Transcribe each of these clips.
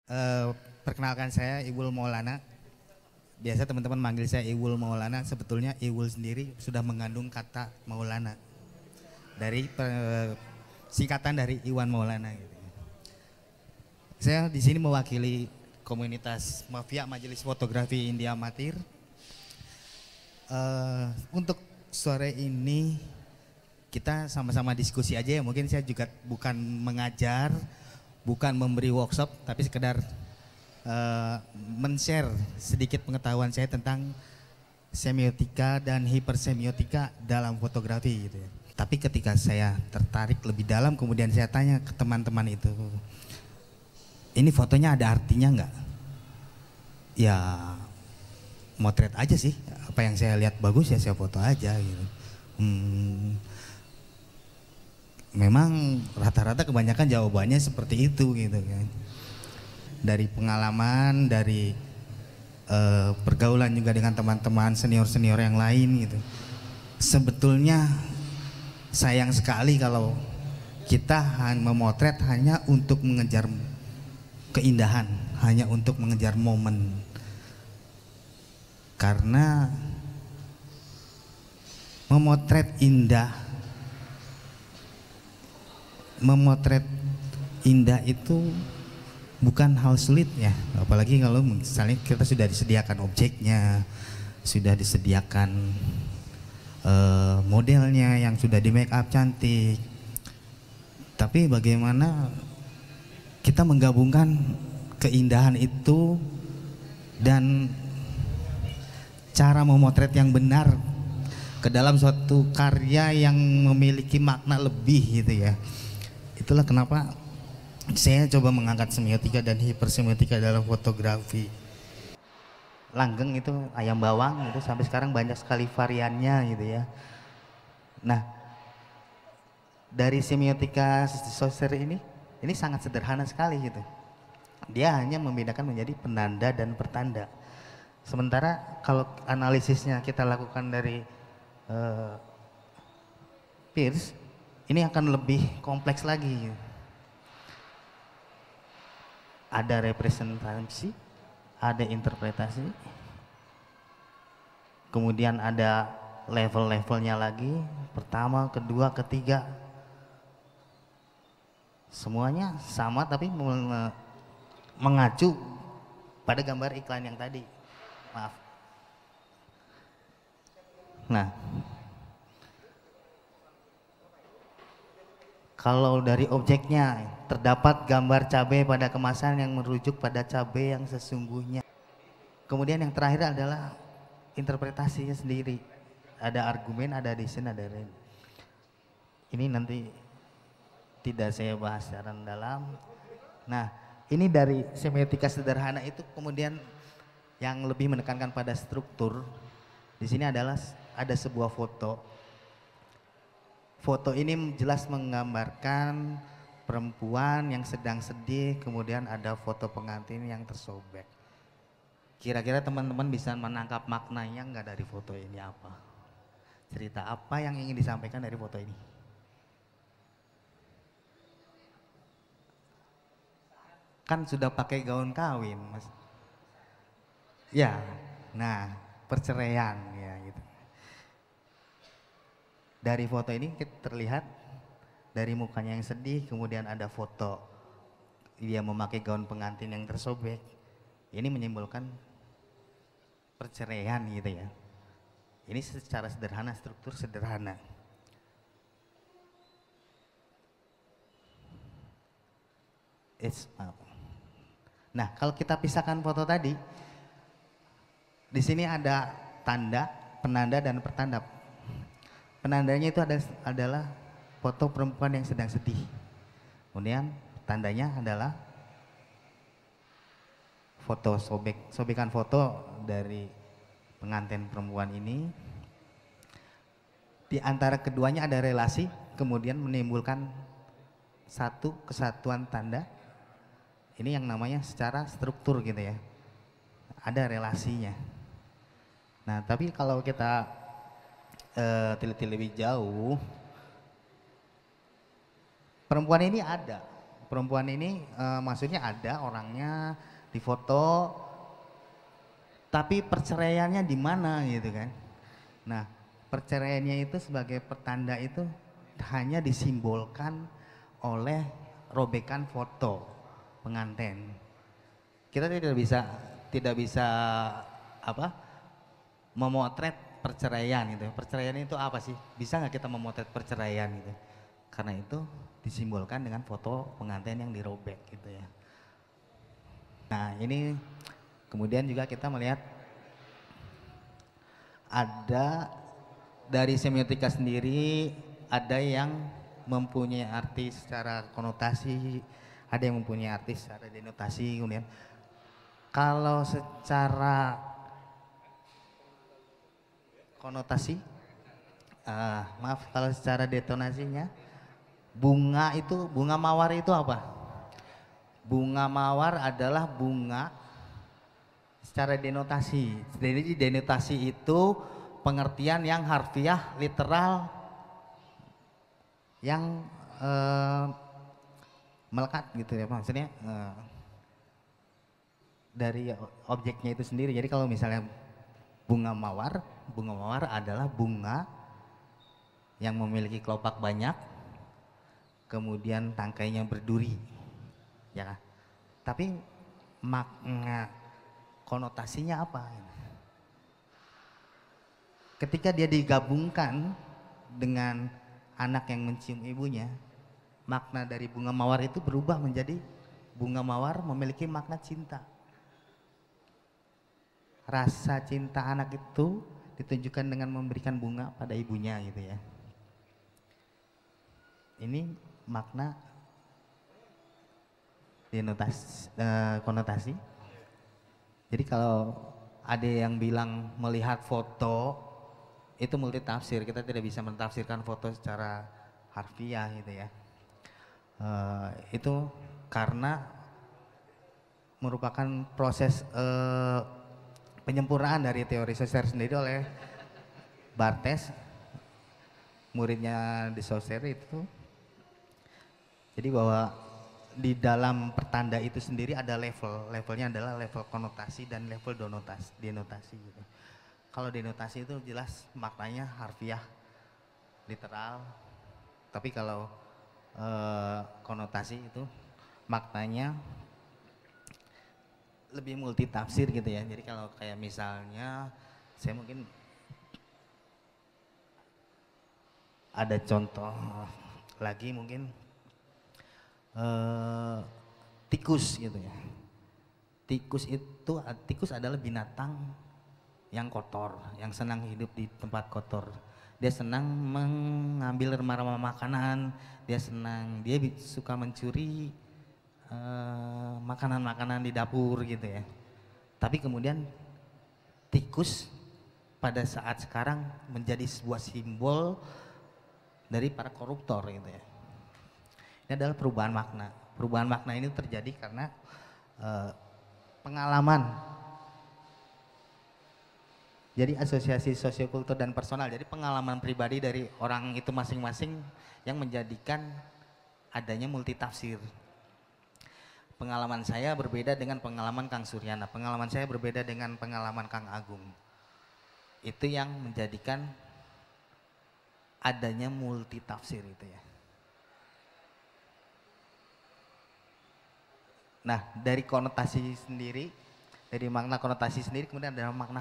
Eh, Perkenalkan saya Iwul Maulana. Biasa teman-teman manggil saya Iwul Maulana. Sebetulnya Iwul sendiri sudah mengandung kata Maulana dari singkatan dari Iwan Maulana. Gitu. Saya di sini mewakili komunitas Mafia Majelis Fotografi India Amatir. Untuk sore ini kita sama-sama diskusi aja ya. Mungkin saya juga bukan mengajar, bukan memberi workshop, tapi sekedar men-share sedikit pengetahuan saya tentang semiotika dan hipersemiotika dalam fotografi gitu ya. Tapi ketika saya tertarik lebih dalam, kemudian saya tanya ke teman-teman itu, ini fotonya ada artinya nggak? Ya motret aja sih, apa yang saya lihat bagus ya saya foto aja gitu. Memang rata-rata kebanyakan jawabannya seperti itu gitu kan. Dari pengalaman, dari pergaulan juga dengan teman-teman senior-senior yang lain gitu. Sebetulnya sayang sekali kalau kita memotret hanya untuk mengejar keindahan, hanya untuk mengejar momen. Karena memotret indah itu bukan hal sulit ya, apalagi kalau misalnya kita sudah disediakan objeknya, sudah disediakan modelnya yang sudah di make up cantik. Tapi bagaimana kita menggabungkan keindahan itu dan cara memotret yang benar ke dalam suatu karya yang memiliki makna lebih gitu ya. Itulah kenapa saya coba mengangkat semiotika dan hipersemiotika dalam fotografi. Langgeng itu ayam bawang itu sampai sekarang banyak sekali variannya gitu ya. Nah, dari semiotika sosial ini sangat sederhana sekali gitu. Dia hanya membedakan menjadi penanda dan pertanda. Sementara kalau analisisnya kita lakukan dari Peirce, ini akan lebih kompleks lagi. Ada representasi, ada interpretasi, kemudian ada level-levelnya lagi, pertama, kedua, ketiga, semuanya sama tapi mengacu pada gambar iklan yang tadi. Maaf. Nah, kalau dari objeknya terdapat gambar cabai pada kemasan yang merujuk pada cabai yang sesungguhnya. Kemudian yang terakhir adalah interpretasinya sendiri. Ada argumen, ada addition, ada rend. Ini nanti tidak saya bahas secara dalam. Nah, ini dari semiotika sederhana itu kemudian yang lebih menekankan pada struktur. Di sini adalah ada sebuah foto. Foto ini jelas menggambarkan perempuan yang sedang sedih, kemudian ada foto pengantin yang tersobek. Kira-kira teman-teman bisa menangkap maknanya nggak dari foto ini apa? Cerita apa yang ingin disampaikan dari foto ini? Kan sudah pakai gaun kawin, Mas. Ya, nah perceraian ya gitu. Dari foto ini terlihat dari mukanya yang sedih, kemudian ada foto dia memakai gaun pengantin yang tersobek. Ini menyimbolkan perceraian gitu ya. Ini secara sederhana, struktur sederhana. Nah, kalau kita pisahkan foto tadi, di sini ada tanda, penanda dan pertanda. Penandanya itu adalah foto perempuan yang sedang sedih. Kemudian tandanya adalah foto sobekan foto dari pengantin perempuan ini. Di antara keduanya ada relasi, kemudian menimbulkan satu kesatuan tanda. Ini yang namanya secara struktur gitu ya. Ada relasinya. Nah, tapi kalau kita teliti lebih jauh, perempuan ini ada perempuan ini maksudnya ada orangnya di foto, tapi perceraiannya di mana gitu kan. Nah, perceraiannya itu sebagai pertanda itu hanya disimbolkan oleh robekan foto pengantin. Kita tidak bisa apa memotret perceraian gitu. Perceraian itu apa sih? Bisa nggak kita memotret perceraian gitu? Karena itu disimbolkan dengan foto pengantin yang dirobek gitu ya. Nah ini kemudian juga kita melihat ada dari semiotika sendiri, ada yang mempunyai arti secara konotasi, ada yang mempunyai arti secara denotasi. Kemudian kalau secara konotasi, maaf, kalau secara detonasinya, bunga mawar itu apa? Bunga mawar adalah bunga secara denotasi. Jadi denotasi itu pengertian yang harfiah, literal, yang melekat gitu ya, maksudnya dari objeknya itu sendiri. Jadi kalau misalnya bunga mawar adalah bunga yang memiliki kelopak banyak, kemudian tangkainya berduri, ya kan? Tapi makna konotasinya apa? Ketika dia digabungkan dengan anak yang mencium ibunya, makna dari bunga mawar itu berubah menjadi bunga mawar memiliki makna cinta. Rasa cinta anak itu ditunjukkan dengan memberikan bunga pada ibunya gitu ya. Ini makna konotasi. Jadi kalau ada yang bilang melihat foto itu multi tafsir, kita tidak bisa mentafsirkan foto secara harfiah gitu ya. Itu karena merupakan proses penyempurnaan dari teori Saussure sendiri oleh Barthes, muridnya di Saussure itu. Jadi bahwa di dalam pertanda itu sendiri ada levelnya adalah level konotasi dan level denotasi gitu. Kalau denotasi itu jelas maknanya harfiah, literal, tapi kalau konotasi itu maknanya lebih multi tafsir gitu ya. Jadi kalau kayak misalnya saya mungkin ada contoh lagi, mungkin tikus gitu ya. Tikus adalah binatang yang kotor, yang senang hidup di tempat kotor. Dia senang mengambil remah-remah makanan, dia suka mencuri makanan-makanan di dapur gitu ya. Tapi kemudian tikus pada saat sekarang menjadi sebuah simbol dari para koruptor gitu ya. Ini adalah perubahan makna. Perubahan makna ini terjadi karena pengalaman. Jadi asosiasi sosiokultur dan personal. Jadi pengalaman pribadi dari orang itu masing-masing yang menjadikan adanya multitafsir. Pengalaman saya berbeda dengan pengalaman Kang Suryana. Pengalaman saya berbeda dengan pengalaman Kang Agung. Itu yang menjadikan adanya multitafsir itu ya. Nah, dari konotasi sendiri, dari makna konotasi sendiri, kemudian ada makna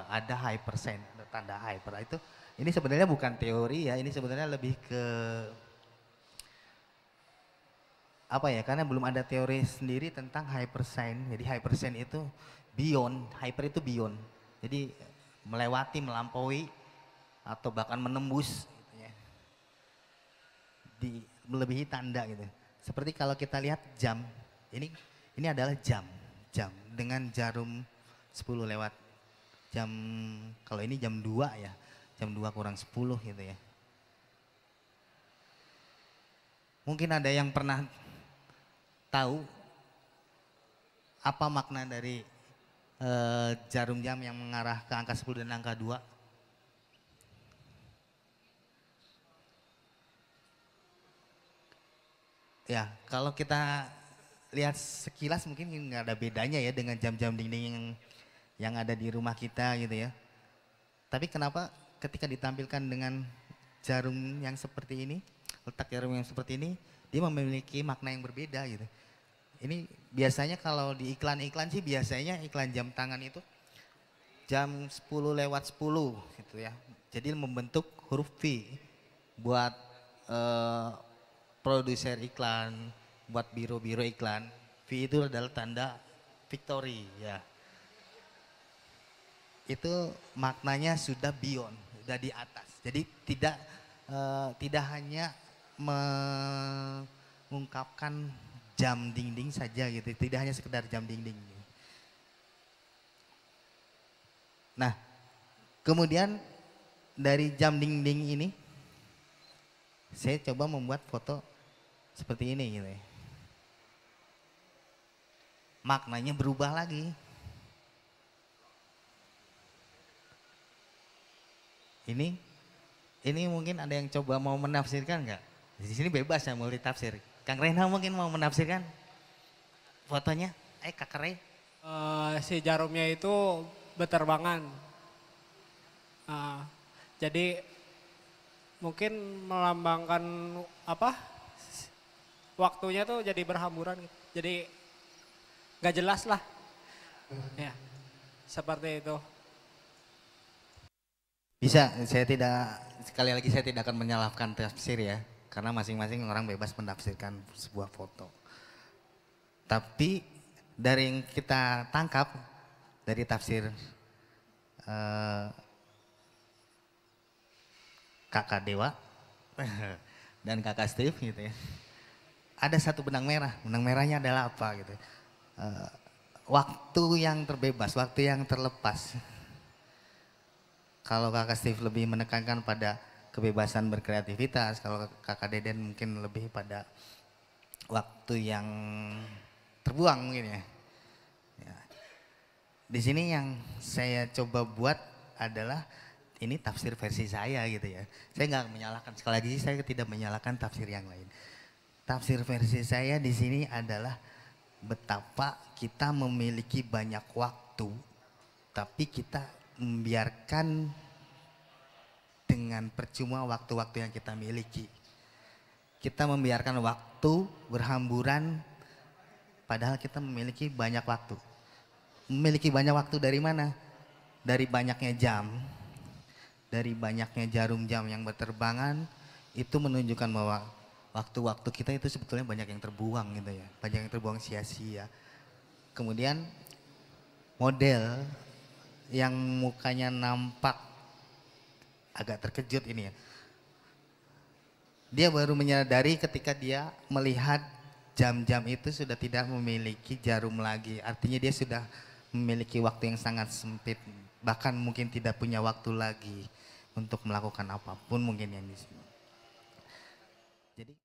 ada hypersen, ada tanda hyper. Itu ini sebenarnya bukan teori ya, ini sebenarnya lebih ke apa ya? Karena belum ada teori sendiri tentang hypersen. Jadi hypersen itu beyond, hyper itu beyond. Jadi melewati, melampaui atau bahkan menembus gitu ya. Melebihi tanda gitu. Seperti kalau kita lihat jam. Ini adalah jam dengan jarum 10 lewat jam, kalau ini jam 2 ya, jam 2 kurang 10 gitu ya. Mungkin ada yang pernah tahu apa makna dari jarum jam yang mengarah ke angka 10 dan angka 2? Ya, kalau kita lihat sekilas mungkin nggak ada bedanya ya dengan jam-jam dinding yang ada di rumah kita gitu ya. Tapi kenapa ketika ditampilkan dengan jarum yang seperti ini, letak jarum yang seperti ini, dia memiliki makna yang berbeda gitu. Ini biasanya kalau di iklan-iklan sih biasanya iklan jam tangan itu jam 10 lewat 10 gitu ya. Jadi membentuk huruf V buat eh, produser iklan, buat biro-biro iklan. V itu adalah tanda victory ya. Itu maknanya sudah beyond, sudah di atas. Jadi tidak hanya mengungkapkan jam dinding saja gitu, tidak hanya sekedar jam dinding. Nah, kemudian dari jam dinding ini saya coba membuat foto seperti ini gitu ya. Maknanya berubah lagi. Ini mungkin ada yang coba mau menafsirkan nggak? Di sini bebas ya multi tafsir. Kang Rena mungkin mau menafsirkan fotonya? Kak Rey. Si jarumnya itu beterbangan. Jadi mungkin melambangkan apa? Waktunya tuh jadi berhamburan gitu. Jadi nggak jelas lah. Ya, seperti itu. Bisa, sekali lagi saya tidak akan menyalahkan tafsir ya, karena masing-masing orang bebas menafsirkan sebuah foto. Tapi dari yang kita tangkap dari tafsir Kakak Dewa dan Kakak Steve gitu ya, ada satu benang merah. Benang merahnya adalah apa gitu? Waktu yang terbebas, waktu yang terlepas. Kalau Kakak Steve lebih menekankan pada kebebasan berkreativitas, kalau Kakak Deden mungkin lebih pada waktu yang terbuang mungkin ya. Ya. Di sini yang saya coba buat adalah ini tafsir versi saya gitu ya. Saya nggak menyalahkan, sekali lagi saya tidak menyalahkan tafsir yang lain. Tafsir versi saya di sini adalah betapa kita memiliki banyak waktu, tapi kita membiarkan dengan percuma waktu-waktu yang kita miliki. Kita membiarkan waktu berhamburan padahal kita memiliki banyak waktu. Memiliki banyak waktu dari mana? Dari banyaknya jam, dari banyaknya jarum jam yang berterbangan, itu menunjukkan bahwa waktu-waktu kita itu sebetulnya banyak yang terbuang gitu ya, banyak yang terbuang sia-sia. Kemudian model yang mukanya nampak agak terkejut ini ya. Dia baru menyadari ketika dia melihat jam-jam itu sudah tidak memiliki jarum lagi. Artinya dia sudah memiliki waktu yang sangat sempit. Bahkan mungkin tidak punya waktu lagi untuk melakukan apapun mungkin yang di sini. Jadi